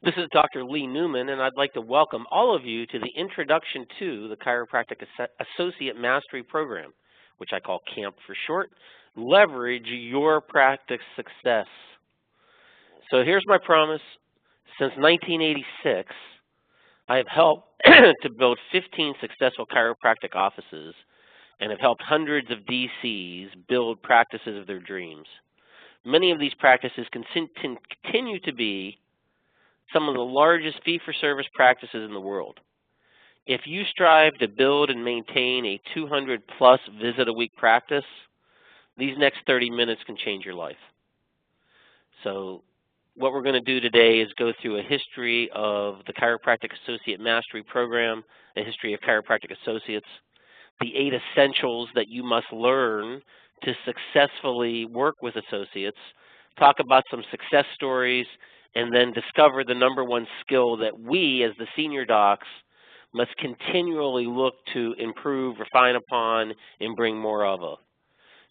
This is Dr. Lee Newman, and I'd like to welcome all of you to the Introduction to the Chiropractic Associate Mastery Program, which I call CAMP for short. Leverage your practice success. So here's my promise. Since 1986, I have helped to build 15 successful chiropractic offices and have helped hundreds of DCs build practices of their dreams. Many of these practices continue to be some of the largest fee-for-service practices in the world. If you strive to build and maintain a 200-plus visit-a-week practice, these next 30 minutes can change your life. So what we're going to do today is go through a history of the Chiropractic Associate Mastery Program, a history of chiropractic associates, the 8 essentials that you must learn to successfully work with associates, talk about some success stories, and then discover the #1 skill that we, as the senior docs, must continually look to improve, refine upon, and bring more of.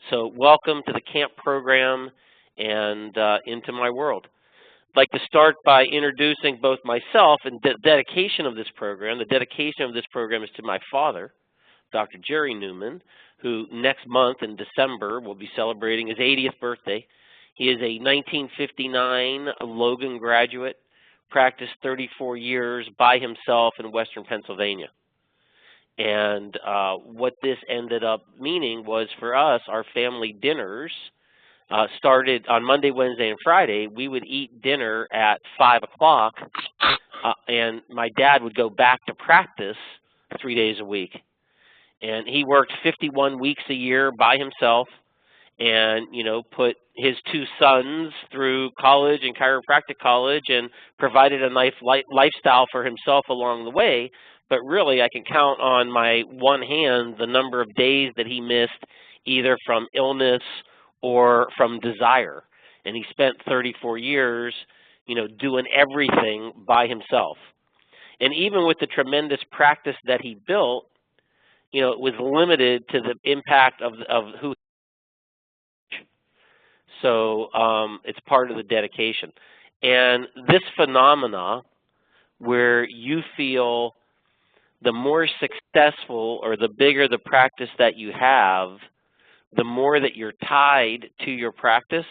So welcome to the CAMP program and into my world. I'd like to start by introducing both myself and the dedication of this program. The dedication of this program is to my father, Dr. Jerry Newman, who next month in December will be celebrating his 80th birthday. He is a 1959 Logan graduate, practiced 34 years by himself in Western Pennsylvania. And what this ended up meaning was for us, our family dinners started on Monday, Wednesday, and Friday. We would eat dinner at 5 o'clock, and my dad would go back to practice 3 days a week. And he worked 51 weeks a year by himself and, put his 2 sons through college and chiropractic college and provided a nice lifestyle for himself along the way. But really, I can count on my one hand the number of days that he missed either from illness or from desire. And he spent 34 years, doing everything by himself. And even with the tremendous practice that he built, it was limited to the impact of who. So it's part of the dedication. And this phenomena where you feel the more successful or the bigger the practice that you have, the more that you're tied to your practice,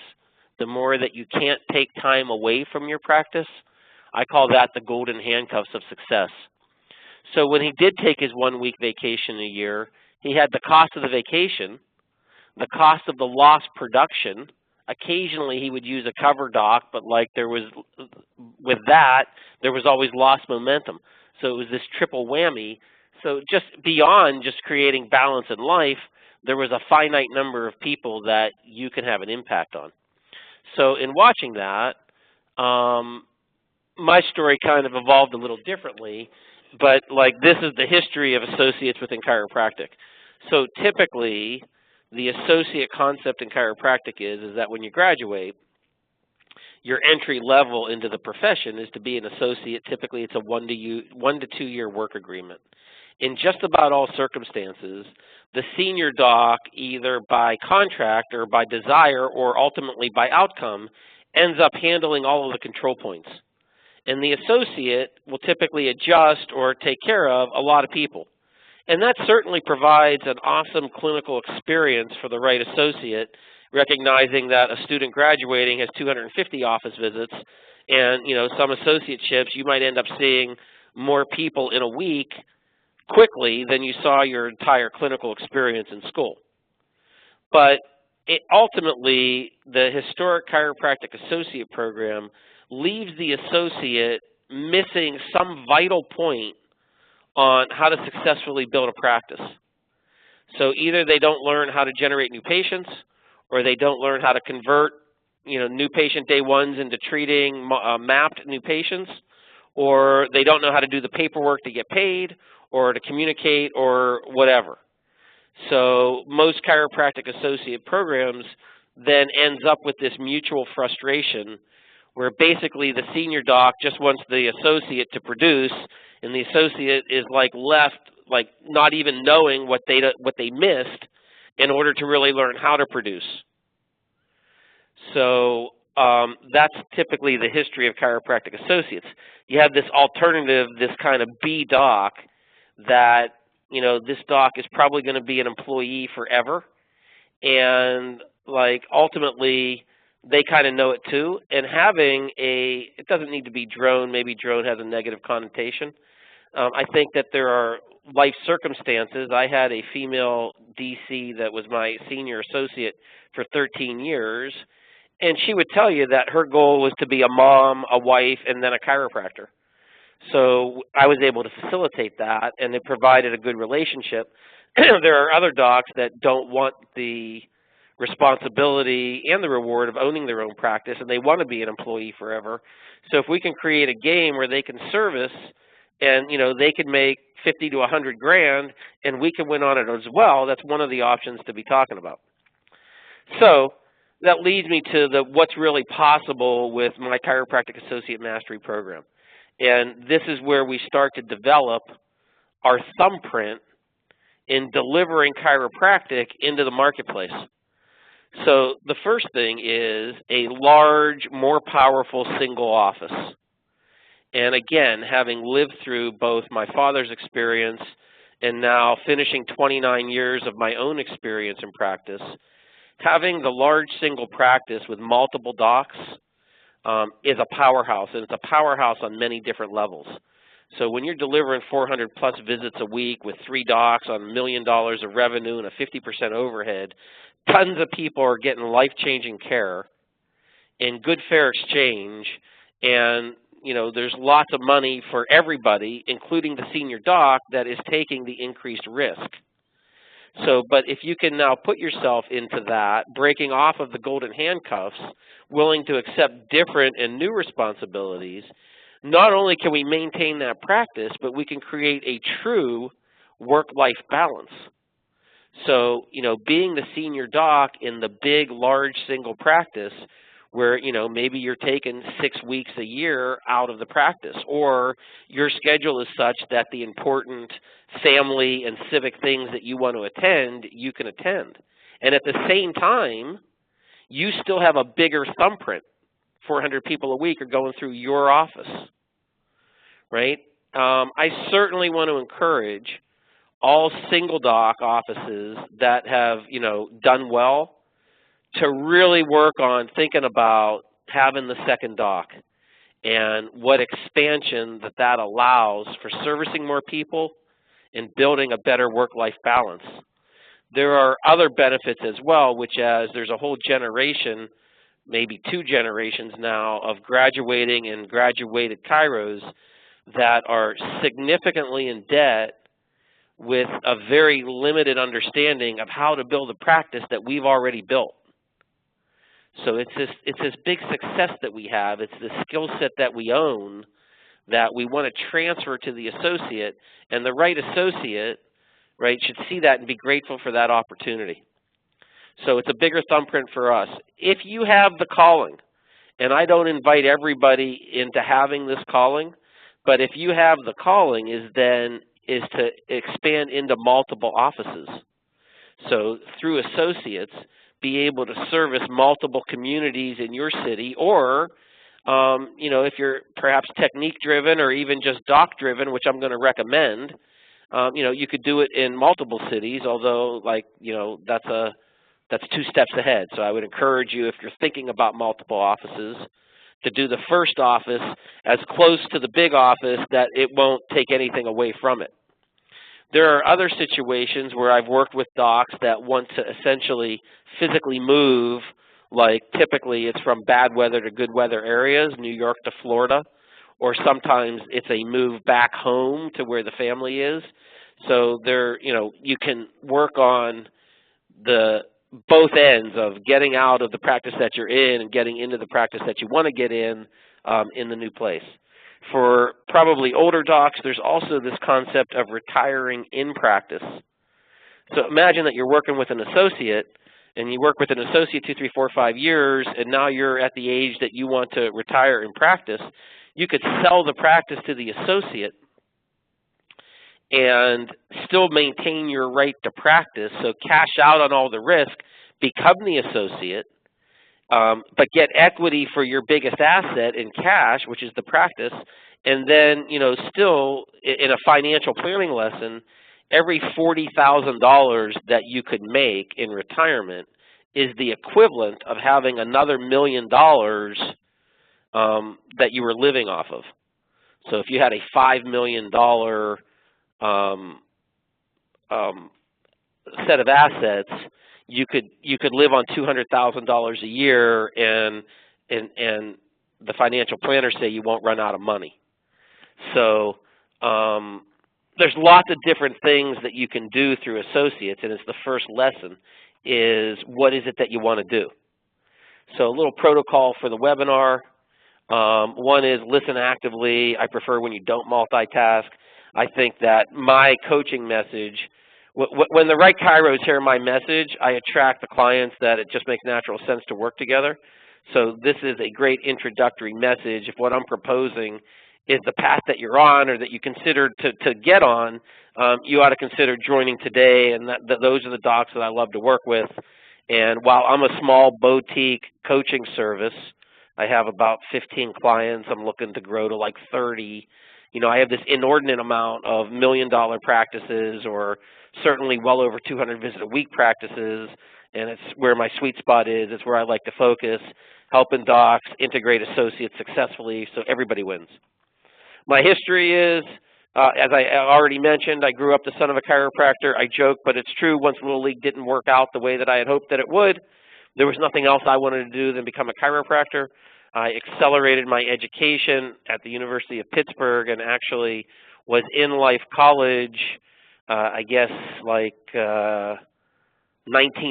the more that you can't take time away from your practice, I call that the golden handcuffs of success. So when he did take his 1-week vacation a year, he had the cost of the vacation, the cost of the lost production. Occasionally he would use a cover doc, but with that, there was always lost momentum. So it was this triple whammy. So just beyond just creating balance in life, there was a finite number of people that you can have an impact on. So in watching that, my story kind of evolved a little differently, but this is the history of associates within chiropractic. So typically, the associate concept in chiropractic is that when you graduate, your entry level into the profession is to be an associate. Typically, it's a 1 to 2 year work agreement. In just about all circumstances, the senior doc, either by contract or by desire or ultimately by outcome, ends up handling all of the control points. And the associate will typically adjust or take care of a lot of people. And that certainly provides an awesome clinical experience for the right associate, recognizing that a student graduating has 250 office visits, and some associateships, you might end up seeing more people in a week quickly than you saw your entire clinical experience in school. But ultimately, the historic chiropractic associate program leaves the associate missing some vital point on how to successfully build a practice. So either they don't learn how to generate new patients, or they don't learn how to convert new patient day ones into treating mapped new patients, or they don't know how to do the paperwork to get paid, or to communicate, or whatever. So most chiropractic associate programs then ends up with this mutual frustration where basically the senior doc just wants the associate to produce, and the associate is left not even knowing what they missed in order to really learn how to produce. So that's typically the history of chiropractic associates. You have this alternative, this kind of B doc that, this doc is probably going to be an employee forever. And like ultimately they kind of know it too. And having it doesn't need to be drone. Maybe drone has a negative connotation. I think that there are life circumstances. I had a female DC that was my senior associate for 13 years, and she would tell you that her goal was to be a mom, a wife, and then a chiropractor. So I was able to facilitate that, and it provided a good relationship. There are other docs that don't want the responsibility and the reward of owning their own practice, and they want to be an employee forever. So if we can create a game where they can service, and they can make 50 to 100 grand, and we can win on it as well, that's one of the options to be talking about. So that leads me to what's really possible with my Chiropractic Associate Mastery Program. And this is where we start to develop our thumbprint in delivering chiropractic into the marketplace. So the first thing is a large, more powerful single office. And again, having lived through both my father's experience and now finishing 29 years of my own experience in practice, having the large single practice with multiple docs is a powerhouse, and it's a powerhouse on many different levels. So when you're delivering 400 plus visits a week with 3 docs on $1 million of revenue and a 50% overhead, tons of people are getting life-changing care in good fair exchange, and there's lots of money for everybody, including the senior doc that is taking the increased risk. So, but if you can now put yourself into that, breaking off of the golden handcuffs, willing to accept different and new responsibilities, not only can we maintain that practice, but we can create a true work-life balance. So, being the senior doc in the big, large single practice where, maybe you're taking 6 weeks a year out of the practice, or your schedule is such that the important family and civic things that you want to attend, you can attend. And at the same time, you still have a bigger thumbprint. 400 people a week are going through your office, right? I certainly want to encourage all single doc offices that have, done well to really work on thinking about having the second doc and what expansion that allows for servicing more people and building a better work-life balance. There are other benefits as well, which as there's a whole generation, maybe 2 generations now, of graduating and graduated chiros that are significantly in debt with a very limited understanding of how to build a practice that we've already built. So it's this big success that we have. It's the skill set that we own that we want to transfer to the associate, and the right associate, right, should see that and be grateful for that opportunity. So it's a bigger thumbprint for us. If you have the calling, and I don't invite everybody into having this calling, but if you have the calling is to expand into multiple offices. So through associates, be able to service multiple communities in your city, or if you're perhaps technique-driven or even just doc-driven, which I'm going to recommend, you could do it in multiple cities, although, that's 2 steps ahead. So I would encourage you, if you're thinking about multiple offices, to do the first office as close to the big office that it won't take anything away from it. There are other situations where I've worked with docs that want to essentially physically move, like typically it's from bad weather to good weather areas, New York to Florida, or sometimes it's a move back home to where the family is. So you can work on both ends of getting out of the practice that you're in and getting into the practice that you want to get in the new place. For probably older docs, there's also this concept of retiring in practice. So imagine that you're working with an associate, and you work with an associate 2, 3, 4, 5 years, and now you're at the age that you want to retire in practice. You could sell the practice to the associate and still maintain your right to practice, so cash out on all the risk, become the associate, but get equity for your biggest asset in cash, which is the practice, and then, still in a financial planning lesson, every $40,000 that you could make in retirement is the equivalent of having another $1 million that you were living off of. So if you had a $5 million set of assets, you could live on $200,000 a year, and the financial planners say you won't run out of money. So there's lots of different things that you can do through associates, and it's the first lesson is what is it that you want to do. So a little protocol for the webinar. One is listen actively. I prefer when you don't multitask. I think that my coaching message, when the right chiros hear my message, I attract the clients that it just makes natural sense to work together. So this is a great introductory message. If what I'm proposing is the path that you're on or that you consider to get on, you ought to consider joining today, and those are the docs that I love to work with. And while I'm a small boutique coaching service, I have about 15 clients. I'm looking to grow to like 30. I have this inordinate amount of $1 million practices, or certainly well over 200 visit a week practices, and it's where my sweet spot is. It's where I like to focus, helping docs integrate associates successfully so everybody wins. My history is, as I already mentioned, I grew up the son of a chiropractor. I joke, but it's true. Once Little League didn't work out the way that I had hoped that it would, there was nothing else I wanted to do than become a chiropractor. I accelerated my education at the University of Pittsburgh and actually was in Life College, I guess, like 19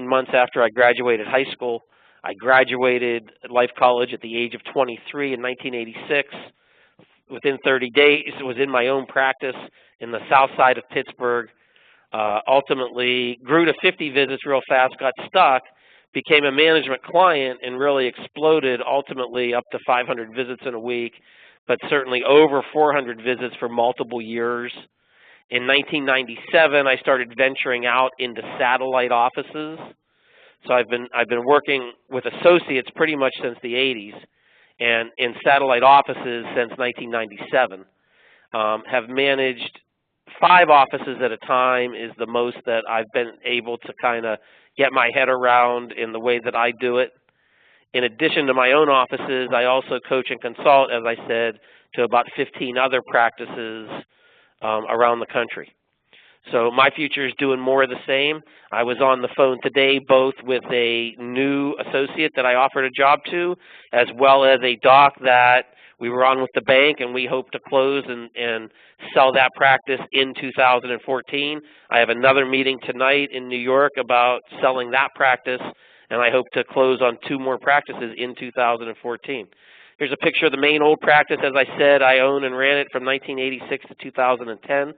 months after I graduated high school. I graduated Life College at the age of 23 in 1986. Within 30 days, was in my own practice in the south side of Pittsburgh. Ultimately, grew to 50 visits real fast, got stuck, became a management client, and really exploded ultimately up to 500 visits in a week, but certainly over 400 visits for multiple years. In 1997, I started venturing out into satellite offices. So I've been working with associates pretty much since the 80s, and in satellite offices since 1997. Have managed 5 offices at a time is the most that I've been able to kind of get my head around in the way that I do it. In addition to my own offices, I also coach and consult, as I said, to about 15 other practices around the country. So my future is doing more of the same. I was on the phone today both with a new associate that I offered a job to, as well as a doc that we were on with the bank, and we hope to close and sell that practice in 2014. I have another meeting tonight in New York about selling that practice, and I hope to close on 2 more practices in 2014. Here's a picture of the main old practice. As I said, I own and ran it from 1986 to 2010.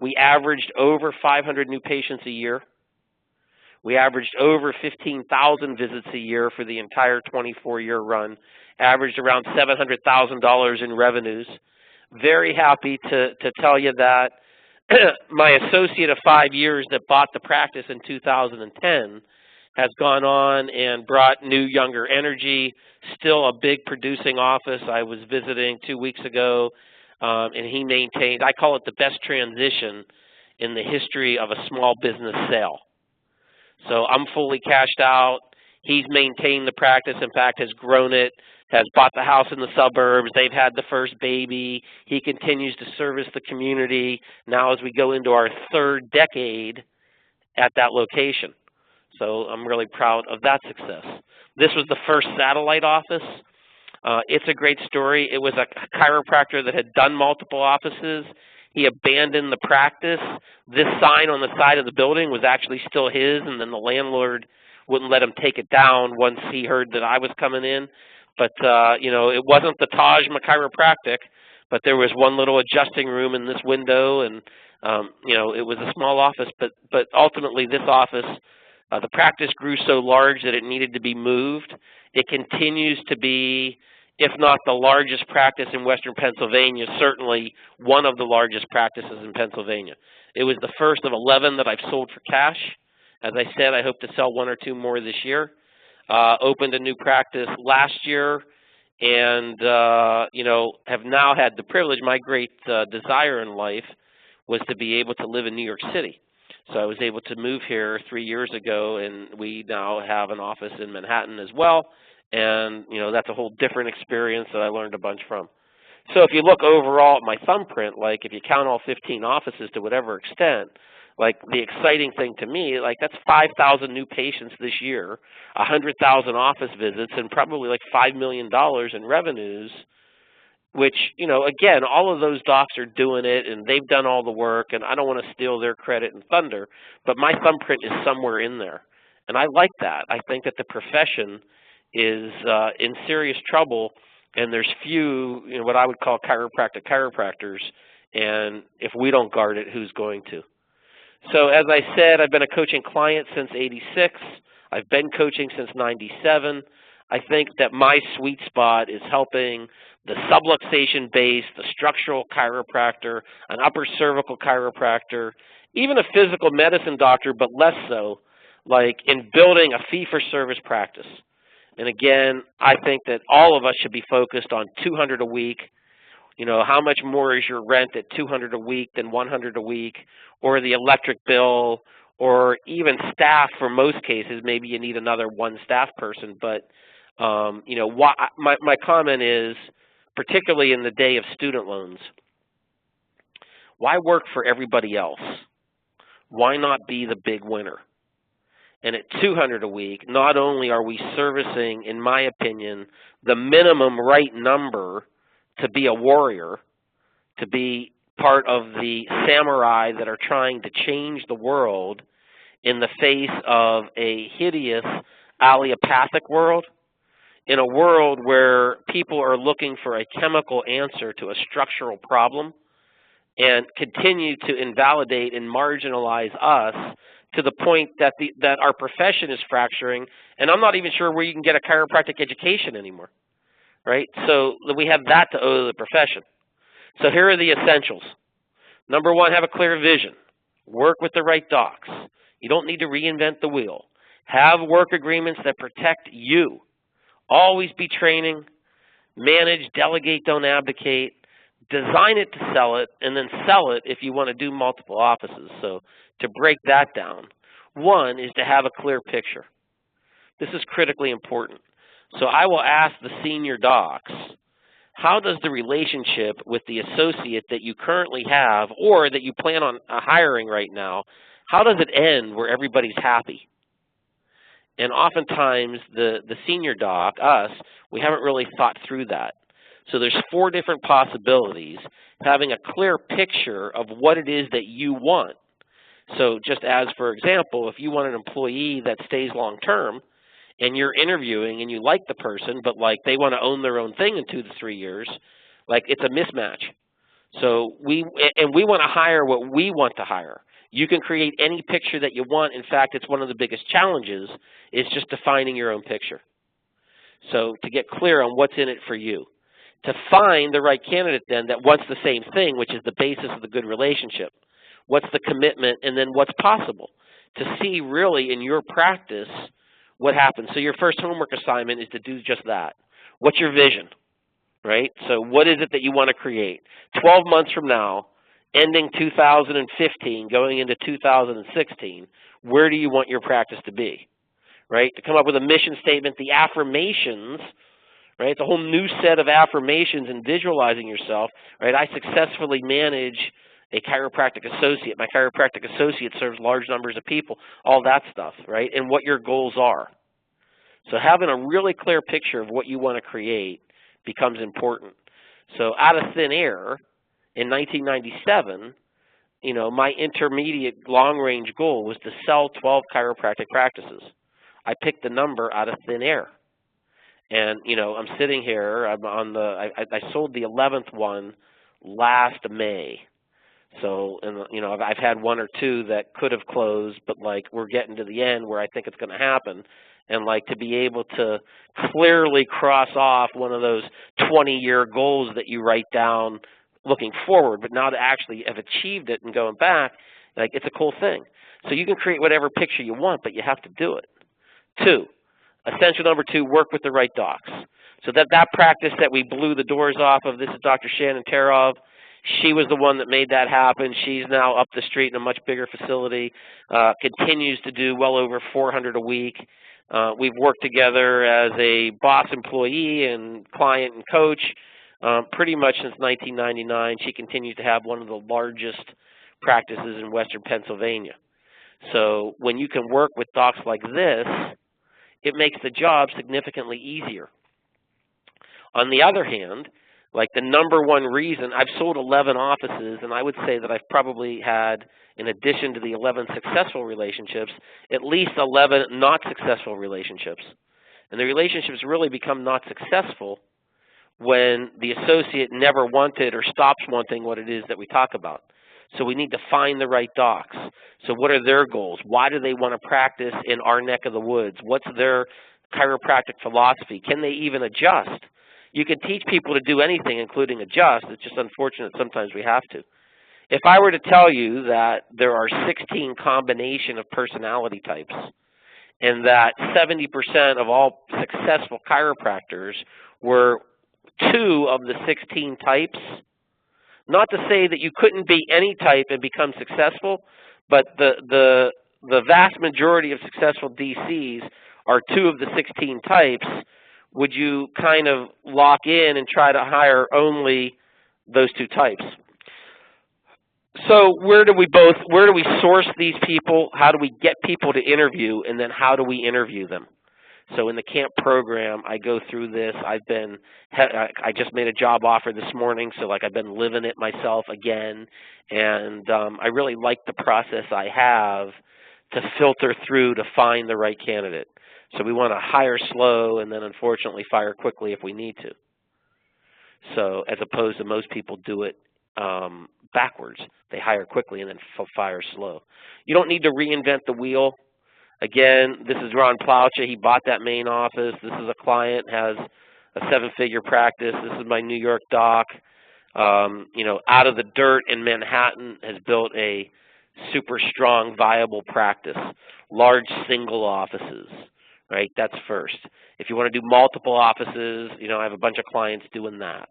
We averaged over 500 new patients a year. We averaged over 15,000 visits a year for the entire 24-year run, averaged around $700,000 in revenues. Very happy to tell you that my associate of 5 years that bought the practice in 2010 has gone on and brought new, younger energy, still a big producing office. I was visiting 2 weeks ago, and he maintained, I call it the best transition in the history of a small business sale. So I'm fully cashed out. He's maintained the practice, in fact, has grown it, has bought the house in the suburbs. They've had the first baby. He continues to service the community now as we go into our 3rd decade at that location. So I'm really proud of that success. This was the first satellite office. It's a great story. It was a chiropractor that had done multiple offices. He abandoned the practice. This sign on the side of the building was actually still his, and then the landlord wouldn't let him take it down once he heard that I was coming in. But, it wasn't the Taj Chiropractic, but there was one little adjusting room in this window, and, it was a small office. But ultimately, this office, the practice grew so large that it needed to be moved. It continues to be, if not the largest practice in Western Pennsylvania, certainly one of the largest practices in Pennsylvania. It was the first of 11 that I've sold for cash. As I said, I hope to sell 1 or 2 more this year. opened a new practice last year, and have now had the privilege. My great desire in life was to be able to live in New York City. So I was able to move here 3 years ago, and we now have an office in Manhattan as well. And that's a whole different experience that I learned a bunch from. So if you look overall at my thumbprint, like if you count all 15 offices to whatever extent, like the exciting thing to me, like that's 5,000 new patients this year, 100,000 office visits, and probably like $5 million in revenues, which, again, all of those docs are doing it, and they've done all the work, and I don't want to steal their credit and thunder, but my thumbprint is somewhere in there. And I like that. I think that the profession is in serious trouble, and there's few, what I would call chiropractors, and if we don't guard it, who's going to? So as I said, I've been a coaching client since '86. I've been coaching since '97. I think that my sweet spot is helping the subluxation base, the structural chiropractor, an upper cervical chiropractor, even a physical medicine doctor, but less so, like in building a fee-for-service practice. And again, I think that all of us should be focused on 200 a week. How much more is your rent at 200 a week than 100 a week, or the electric bill, or even staff for most cases. Maybe you need another one staff person, but my comment is, particularly in the day of student loans, why work for everybody else? Why not be the big winner? And at 200 a week, not only are we servicing, in my opinion, the minimum right number to be a warrior, to be part of the samurai that are trying to change the world in the face of a hideous allopathic world, in a world where people are looking for a chemical answer to a structural problem and continue to invalidate and marginalize us to the point that that our profession is fracturing, and I'm not even sure where you can get a chiropractic education anymore, right? So we have that to owe to the profession. So here are the essentials. Number one, have a clear vision. Work with the right docs. You don't need to reinvent the wheel. Have work agreements that protect you. Always be training. Manage, delegate, don't abdicate. Design it to sell it, and then sell it if you want to do multiple offices. So to break that down, one is to have a clear picture. This is critically important. So I will ask the senior docs, how does the relationship with the associate that you currently have or that you plan on hiring right now, how does it end where everybody's happy? And oftentimes the senior doc, us, we haven't really thought through that. So there's 4 different possibilities, having a clear picture of what it is that you want. So just as, for example, if you want an employee that stays long term and you're interviewing and you like the person, but like they want to own their own thing in 2 to 3 years, like it's a mismatch. So we want to hire what we want to hire. You can create any picture that you want. In fact, it's one of the biggest challenges is just defining your own picture. So to get clear on what's in it for you. To find the right candidate then that wants the same thing, which is the basis of the good relationship. What's the commitment, and then what's possible? To see really in your practice what happens. So your first homework assignment is to do just that. What's your vision, right? So what is it that you want to create? 12 months from now, ending 2015, going into 2016, where do you want your practice to be, right? To come up with a mission statement, the affirmations, right? It's a whole new set of affirmations and visualizing yourself, right? I successfully manage a chiropractic associate. My chiropractic associate serves large numbers of people, all that stuff, right? And what your goals are. So having a really clear picture of what you want to create becomes important. So out of thin air, in 1997, my intermediate long-range goal was to sell 12 chiropractic practices. I picked the number out of thin air. And, I'm sitting here, I sold the 11th one last May. So, I've had 1 or 2 that could have closed, but like we're getting to the end where I think it's going to happen. And like to be able to clearly cross off one of those 20-year goals that you write down looking forward, but now to actually have achieved it and going back, like it's a cool thing. So you can create whatever picture you want, but you have to do it. 2, Essential number 2, work with the right docs. So that practice that we blew the doors off of, this is Dr. Shannon Tarov. She was the one that made that happen. She's now up the street in a much bigger facility, continues to do well over 400 a week. We've worked together as a boss employee and client and coach pretty much since 1999. She continues to have one of the largest practices in Western Pennsylvania. So when you can work with docs like this, it makes the job significantly easier. On the other hand, like the number one reason, I've sold 11 offices, and I would say that I've probably had, in addition to the 11 successful relationships, at least 11 not successful relationships. And the relationships really become not successful when the associate never wanted or stops wanting what it is that we talk about. So we need to find the right docs. So what are their goals? Why do they want to practice in our neck of the woods? What's their chiropractic philosophy? Can they even adjust? You can teach people to do anything, including adjust. It's just unfortunate sometimes we have to. If I were to tell you that there are 16 combination of personality types and that 70% of all successful chiropractors were 2 of the 16 types, not to say that you couldn't be any type and become successful, but the vast majority of successful DCs are 2 of the 16 types. Would you kind of lock in and try to hire only those 2 types? So where do we source these people? How do we get people to interview? And then how do we interview them? So in the camp program, I go through this. I just made a job offer this morning, so like I've been living it myself again. And I really like the process I have to filter through to find the right candidate. So we want to hire slow and then unfortunately fire quickly if we need to. So as opposed to most people do it backwards. They hire quickly and then fire slow. You don't need to reinvent the wheel. Again, this is Ron Plaucha. He bought that main office. This is a client, has a 7-figure practice. This is my New York doc. Out of the dirt in Manhattan, has built a super strong, viable practice. Large single offices, right? That's first. If you want to do multiple offices, I have a bunch of clients doing that.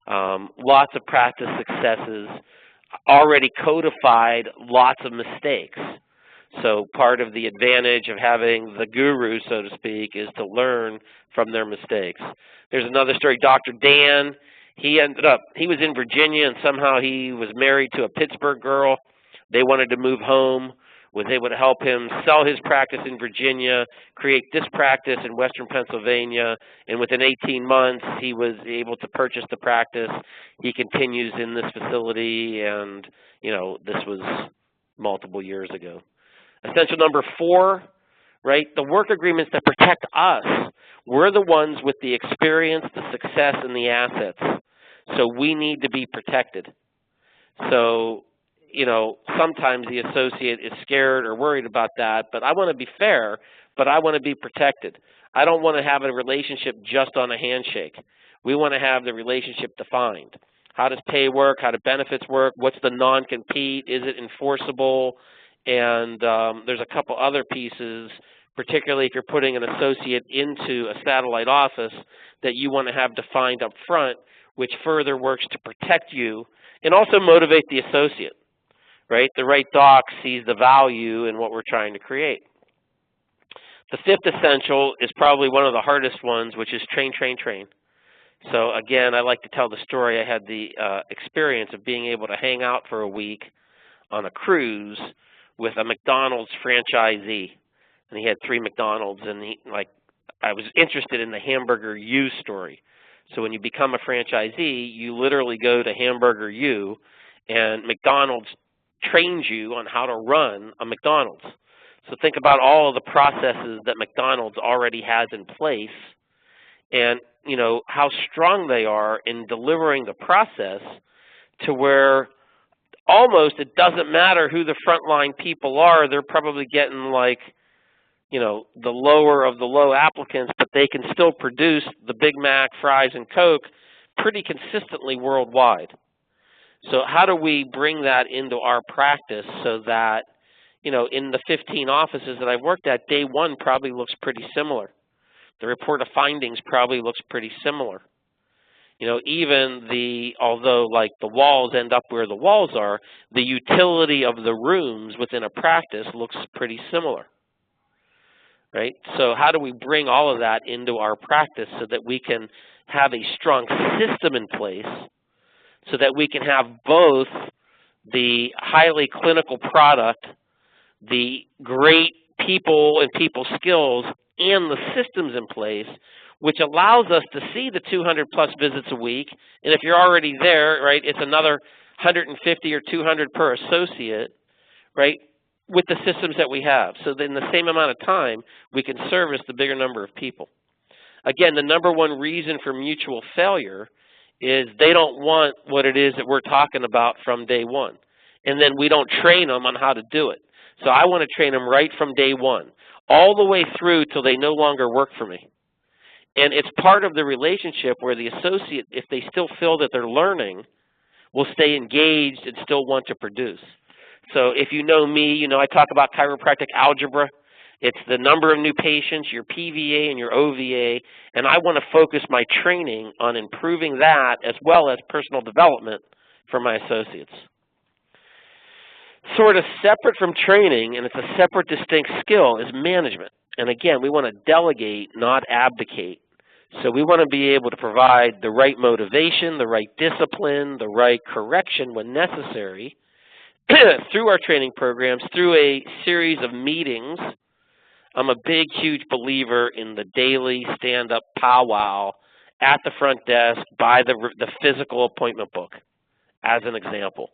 Lots of practice successes, already codified, lots of mistakes. So part of the advantage of having the guru, so to speak, is to learn from their mistakes. There's another story, Dr. Dan. He was in Virginia, and somehow he was married to a Pittsburgh girl. They wanted to move home. Was able to help him sell his practice in Virginia, create this practice in Western Pennsylvania, and within 18 months, he was able to purchase the practice. He continues in this facility, and, this was multiple years ago. Essential number 4, right? The work agreements that protect us. We're the ones with the experience, the success, and the assets. So we need to be protected. So, sometimes the associate is scared or worried about that, but I want to be fair, but I want to be protected. I don't want to have a relationship just on a handshake. We want to have the relationship defined. How does pay work? How do benefits work? What's the non-compete? Is it enforceable? And there's a couple other pieces, particularly if you're putting an associate into a satellite office, that you want to have defined up front, which further works to protect you and also motivate the associate, right? The right doc sees the value in what we're trying to create. The 5th essential is probably one of the hardest ones, which is train, train, train. So again, I like to tell the story. I had the experience of being able to hang out for a week on a cruise with a McDonald's franchisee, and he had 3 McDonald's, and I was interested in the Hamburger U story. So when you become a franchisee, you literally go to Hamburger U, and McDonald's trains you on how to run a McDonald's. So think about all of the processes that McDonald's already has in place, and how strong they are in delivering the process to where almost it doesn't matter who the frontline people are. They're probably getting the lower of the low applicants, but they can still produce the Big Mac, fries, and Coke pretty consistently worldwide. So how do we bring that into our practice so that, in the 15 offices that I've worked at, day one probably looks pretty similar. the report of findings probably looks pretty similar. You know, although like the walls end up where the walls are, the utility of the rooms within a practice looks pretty similar, right? So how do we bring all of that into our practice so that we can have a strong system in place so that we can have both the highly clinical product, the great people and people skills, and the systems in place, which allows us to see the 200 plus visits a week. And if you're already there, right, it's another 150 or 200 per associate, right, with the systems that we have. So that in the same amount of time, we can service the bigger number of people. Again, the number one reason for mutual failure is they don't want what it is that we're talking about from day one. And then we don't train them on how to do it. So I want to train them right from day one, all the way through till they no longer work for me. And it's part of the relationship where the associate, if they still feel that they're learning, will stay engaged and still want to produce. So if you know me, you know I talk about chiropractic algebra. It's the number of new patients, your PVA and your OVA, and I want to focus my training on improving that as well as personal development for my associates. Sort of separate from training, and it's a separate, distinct skill, is management. And again, we want to delegate, not abdicate. So we want to be able to provide the right motivation, the right discipline, the right correction when necessary through our training programs, through a series of meetings. I'm a big, huge believer in the daily stand-up powwow at the front desk by the physical appointment book, as an example.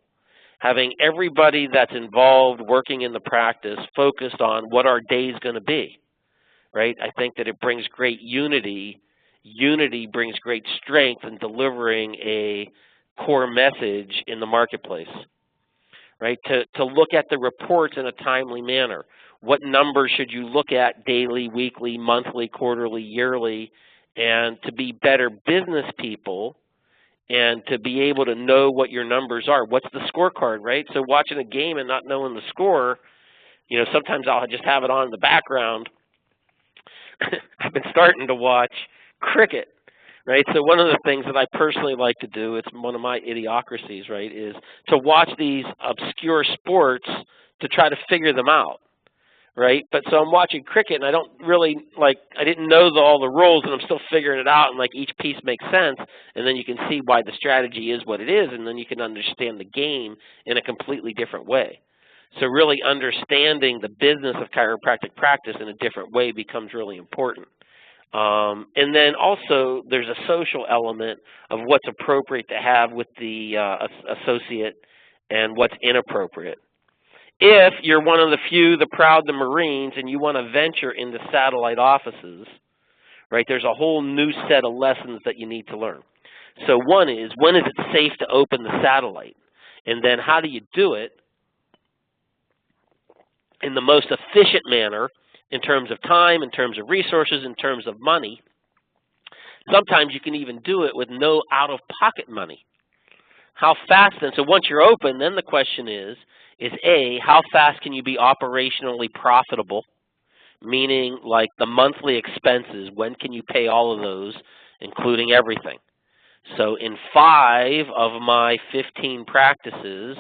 Having everybody that's involved working in the practice focused on what our day is going to be, right? I think that it brings great unity. Unity brings great strength in delivering a core message in the marketplace, right? To look at the reports in a timely manner. What numbers should you look at daily, weekly, monthly, quarterly, yearly, and to be better business people and to be able to know what your numbers are. What's the scorecard, right? So watching a game and not knowing the score, you know, sometimes I'll just have it on in the background. I've been starting to watch cricket, right? So one of the things that I personally like to do, it's one of my idiocracies, right, is to watch these obscure sports to try to figure them out. Right, but so I'm watching cricket, and I don't really I didn't know all the rules, and I'm still figuring it out, and like each piece makes sense, and then you can see why the strategy is what it is, and then you can understand the game in a completely different way. So really understanding the business of chiropractic practice in a different way becomes really important. And then also there's a social element of what's appropriate to have with the associate and what's inappropriate. If you're one of the few, the proud, the Marines, and you want to venture into satellite offices, right, there's a whole new set of lessons that you need to learn. So one is, when is it safe to open the satellite? And then how do you do it in the most efficient manner in terms of time, in terms of resources, in terms of money? Sometimes you can even do it with no out-of-pocket money. How fast then? So once you're open, then the question is A, how fast can you be operationally profitable? Meaning like the monthly expenses, when can you pay all of those, including everything? So in 5 of my 15 practices,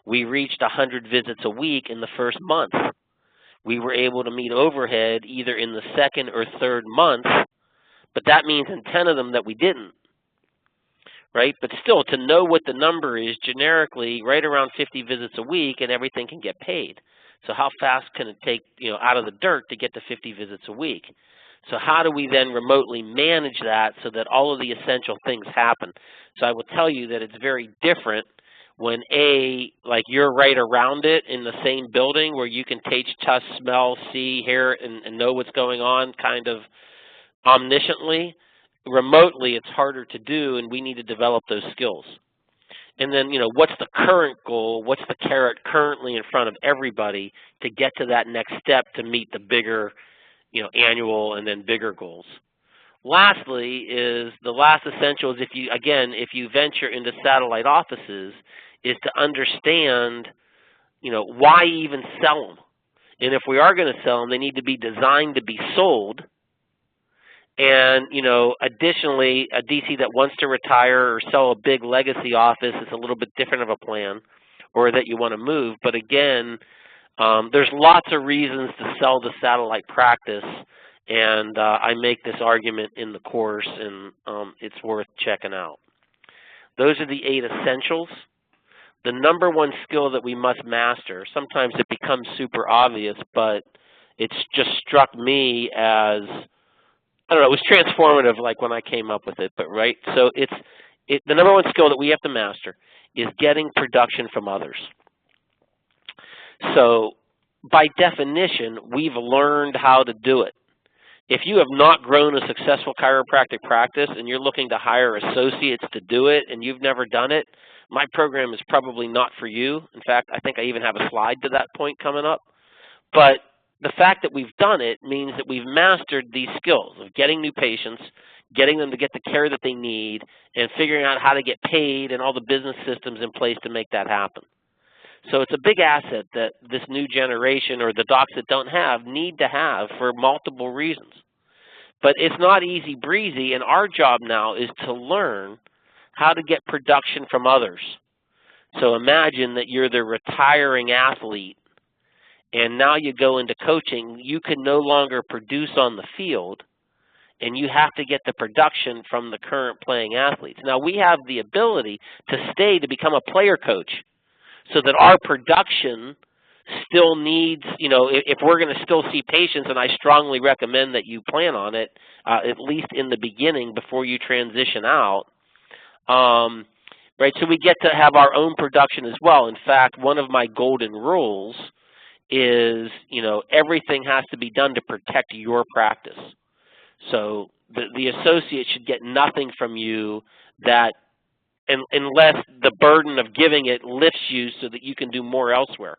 we reached 100 visits a week in the first month. We were able to meet overhead either in the second or third month, but that means in 10 of them that we didn't. Right? But still, to know what the number is generically, right around 50 visits a week, and everything can get paid. So how fast can it take, out of the dirt to get to 50 visits a week? So how do we then remotely manage that so that all of the essential things happen? So I will tell you that it's very different when you're right around it in the same building where you can taste, touch, smell, see, hear, and know what's going on kind of omnisciently. Remotely, it's harder to do, and we need to develop those skills. And then, what's the current goal? What's the carrot currently in front of everybody to get to that next step to meet the bigger, annual and then bigger goals? Lastly is the last essential is if you venture into satellite offices, is to understand, why even sell them? And if we are going to sell them, they need to be designed to be sold. And, additionally, a DC that wants to retire or sell a big legacy office is a little bit different of a plan, or that you want to move. But again, there's lots of reasons to sell the satellite practice, and I make this argument in the course, and it's worth checking out. Those are the 8 essentials. The number one skill that we must master, sometimes it becomes super obvious, but it's just struck me as, I don't know, it was transformative like when I came up with it, but right? So the number one skill that we have to master is getting production from others. So by definition, we've learned how to do it. If you have not grown a successful chiropractic practice and you're looking to hire associates to do it and you've never done it, my program is probably not for you. In fact, I think I even have a slide to that point coming up. But the fact that we've done it means that we've mastered these skills of getting new patients, getting them to get the care that they need, and figuring out how to get paid and all the business systems in place to make that happen. So it's a big asset that this new generation, or the docs that don't have, need to have for multiple reasons. But it's not easy breezy, and our job now is to learn how to get production from others. So imagine that you're the retiring athlete, and now you go into coaching. You can no longer produce on the field, and you have to get the production from the current playing athletes. Now, we have the ability to stay to become a player coach, so that our production still needs, if we're going to still see patients, and I strongly recommend that you plan on it, at least in the beginning before you transition out, right? So we get to have our own production as well. In fact, one of my golden rules is, everything has to be done to protect your practice. So the associate should get nothing from you that, unless the burden of giving it lifts you so that you can do more elsewhere.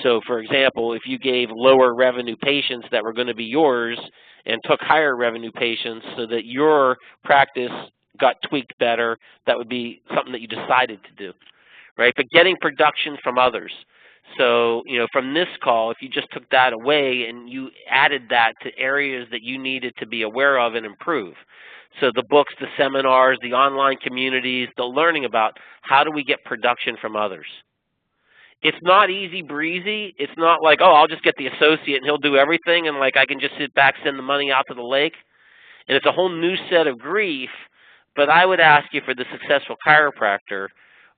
So, for example, if you gave lower revenue patients that were going to be yours and took higher revenue patients so that your practice got tweaked better, that would be something that you decided to do, right? But getting production from others. So, from this call, if you just took that away and you added that to areas that you needed to be aware of and improve. So the books, the seminars, the online communities, the learning about how do we get production from others. It's not easy breezy. It's not like, oh, I'll just get the associate and he'll do everything and like I can just sit back, send the money out to the lake. And it's a whole new set of grief. But I would ask you, for the successful chiropractor,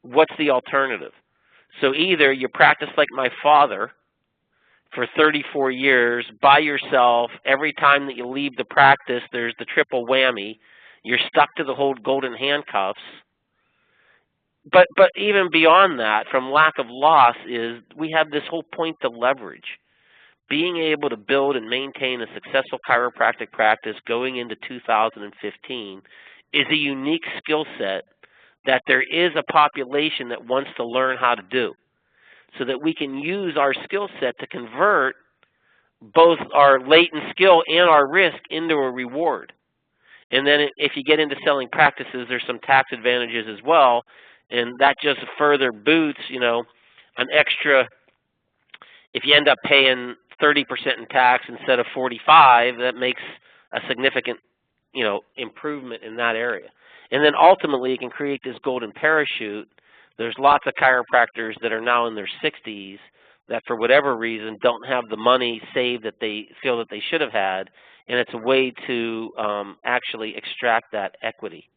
what's the alternative? So either you practice like my father for 34 years by yourself. Every time that you leave the practice, there's the triple whammy. You're stuck to the whole golden handcuffs. But even beyond that, from lack of loss, is we have this whole point to leverage. Being able to build and maintain a successful chiropractic practice going into 2015 is a unique skill set that there is a population that wants to learn how to do, so that we can use our skill set to convert both our latent skill and our risk into a reward. And then if you get into selling practices, there's some tax advantages as well, and that just further boosts, an extra, if you end up paying 30% in tax instead of 45%, that makes a significant, improvement in that area. And then ultimately, it can create this golden parachute. There's lots of chiropractors that are now in their 60s that, for whatever reason, don't have the money saved that they feel that they should have had, and it's a way to actually extract that equity.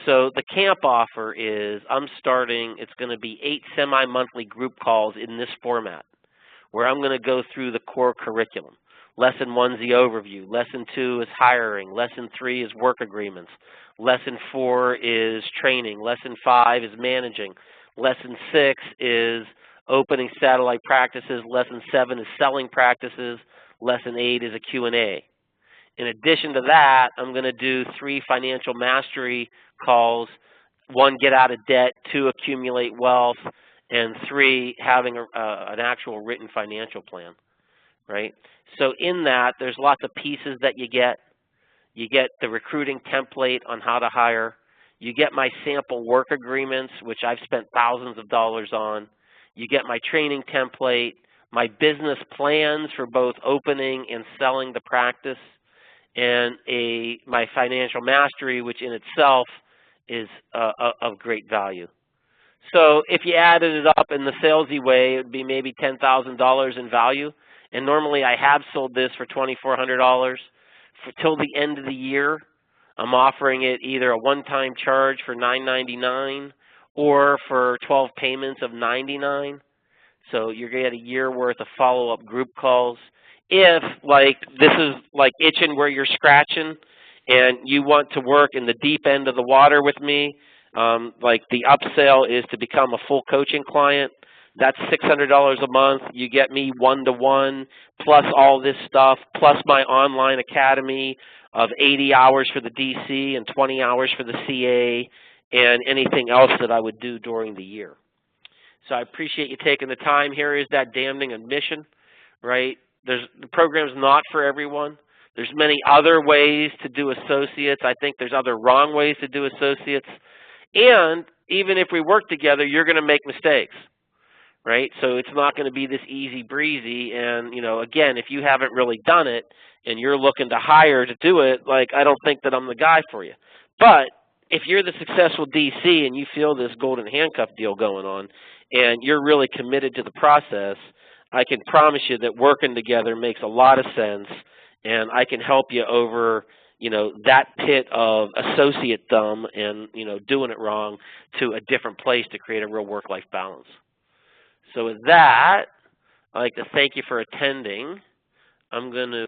So the camp offer is, it's going to be 8 semi-monthly group calls in this format, where I'm going to go through the core curriculum. Lesson 1 is the overview. Lesson 2 is hiring. Lesson 3 is work agreements. Lesson 4 is training. Lesson 5 is managing. Lesson 6 is opening satellite practices. Lesson 7 is selling practices. Lesson 8 is a Q&A. In addition to that, I'm going to do 3 financial mastery calls. 1, get out of debt. 2, accumulate wealth. And 3, having an actual written financial plan, right? So in that, there's lots of pieces that you get. You get the recruiting template on how to hire. You get my sample work agreements, which I've spent thousands of dollars on. You get my training template, my business plans for both opening and selling the practice, and my financial mastery, which in itself is of great value. So if you added it up in the salesy way, it would be maybe $10,000 in value. And normally I have sold this for $2,400 till the end of the year. I'm offering it either a one-time charge for $9.99 or for 12 payments of $99. So you're going to get a year worth of follow-up group calls. If, like, this is like itching where you're scratching and you want to work in the deep end of the water with me, like the upsell is to become a full coaching client. That's $600 a month. You get me one-to-one, plus all this stuff, plus my online academy of 80 hours for the DC and 20 hours for the CA and anything else that I would do during the year. So I appreciate you taking the time. Here is that damning admission, right? The program's not for everyone. There's many other ways to do associates. I think there's other wrong ways to do associates. And even if we work together, you're going to make mistakes, right? So it's not going to be this easy breezy. And, you know, again, if you haven't really done it and you're looking to hire to do it, like, I don't think that I'm the guy for you. But if you're the successful DC and you feel this golden handcuff deal going on and you're really committed to the process, I can promise you that working together makes a lot of sense, and I can help you over, you know, that pit of associate-dom and, you know, doing it wrong to a different place to create a real work-life balance. So with that, I'd like to thank you for attending. I'm going to